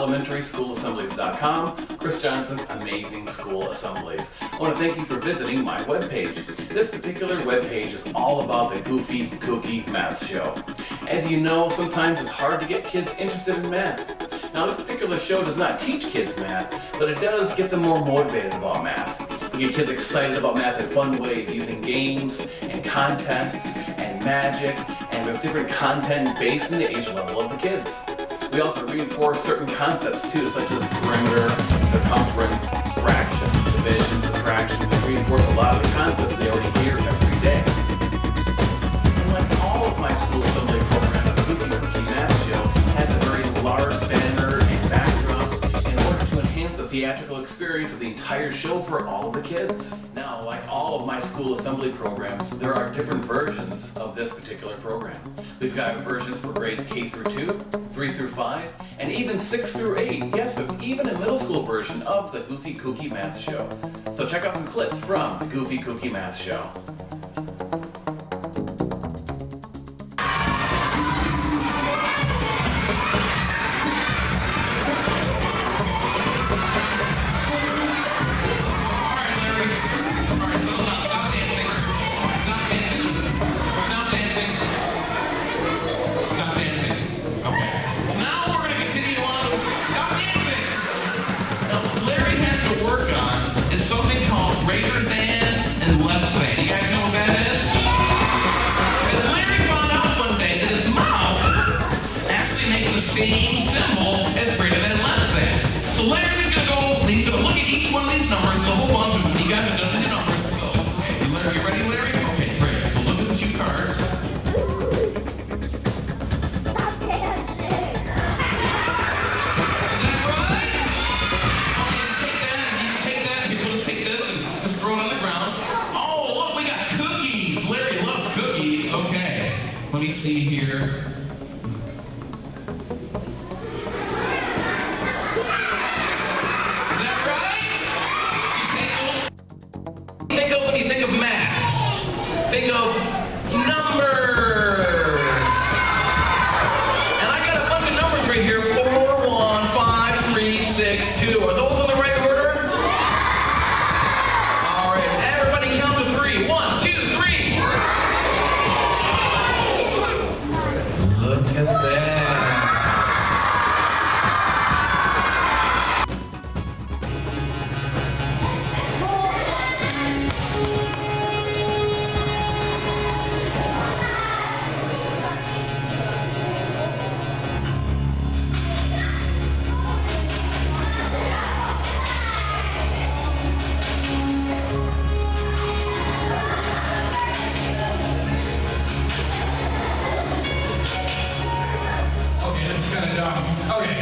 ChrisJohnson'sElementarySchoolAssemblies.com, Chris Johnson's Amazing School Assemblies. I want to thank you for visiting my webpage. This particular webpage is all about the Goofy Kooky Math Show. As you know, sometimes it's hard to get kids interested in math. Now, this particular show does not teach kids math, but it does get them more motivated about math. We get kids excited about math in fun ways, using games and contests and magic, and there's different content based on the age level of the kids. We also reinforce certain concepts too, such as perimeter, circumference, fraction, division, subtraction. We reinforce a lot of the concepts they already hear every day. And like all of my school assembly programs, the Goofy Kooky Math Show has a very large banner and backdrops in order to enhance the theatrical experience of the entire show for all of the kids. Now, like all of my school assembly programs, there are different versions of this particular program. We've got versions for grades K through 2, 3 through 5, and even 6 through 8. Yes, there's even a middle school version of the Goofy Kooky Math Show. So check out some clips from the Goofy Kooky Math Show. Greater than and less than. You guys know what that is? Because Larry found out one day that his mouth actually makes the same symbol as greater than and less than. So Larry's gonna go, he's gonna look at each one of these numbers, the whole bunch of them. You guys have done the numbers. So, okay, Larry, you ready, Larry? Okay, great. So look at the two cards. Let me see here. Is that right? Think of when you think of math. Think of numbers. And I got a bunch of numbers right here. 4, 1, 5, 3, 6, 2. Are those in the right order? All right, everybody count to 3. 1, 2, 3. Look at that. Okay.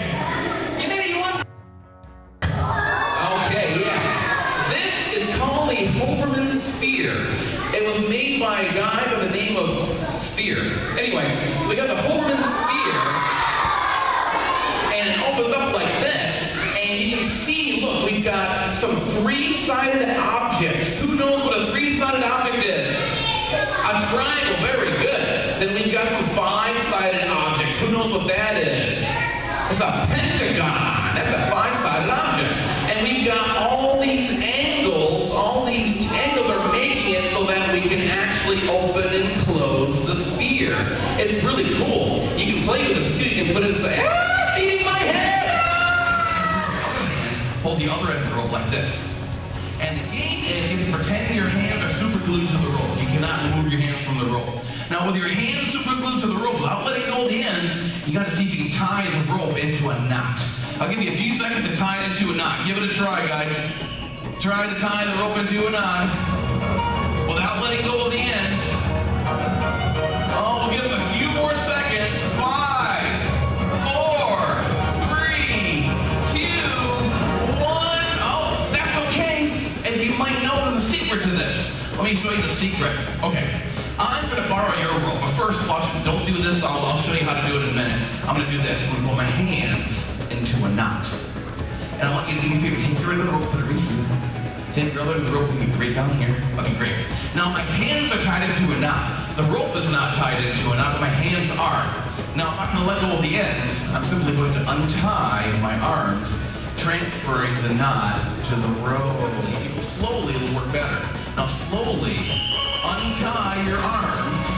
Maybe you want. Okay, yeah. This is called a Hoberman sphere. It was made by a guy by the name of Spear. Anyway, so we got the Hoberman sphere, and it opens up like this, and you can see, look, we've got some three-sided objects. Who knows what a three-sided object is? A triangle, very good. Then we've got some five-sided objects. Who knows what that is? It's a pentagon. That's a five-sided object. And we've got all these angles. All these angles are making it so that we can actually open and close the sphere. It's really cool. You can play with this too. You can put it and say, it's eating my head! Hold the other end of the rope like this. And the game is you can pretend your hands are super glued to the rope. You cannot remove your hands from the rope. Now with your hands super glued to the rope, without letting go of the ends, you gotta see if you can tie the rope into a knot. I'll give you a few seconds to tie it into a knot. Give it a try, guys. Try to tie the rope into a knot without letting go of the ends. Oh, we'll give them a few more seconds. 5, 4, 3, 2, 1. Oh, that's okay. As you might know, there's a secret to this. Let me show you the secret. Okay. I'm going to borrow your rope, but first, watch, don't do this. I'll show you how to do it in a minute. I'm going to do this. I'm going to put my hands into a knot. And I want you to do me a favor. Take your end of the rope, put it right here. Take your other end of the rope, and right down here. Okay, great. Now, my hands are tied into a knot. The rope is not tied into a knot, but my hands are. Now, if I'm going to let go of the ends, I'm simply going to untie my arms, transferring the knot to the rope. Slowly, it'll work better. Now, slowly untie your arms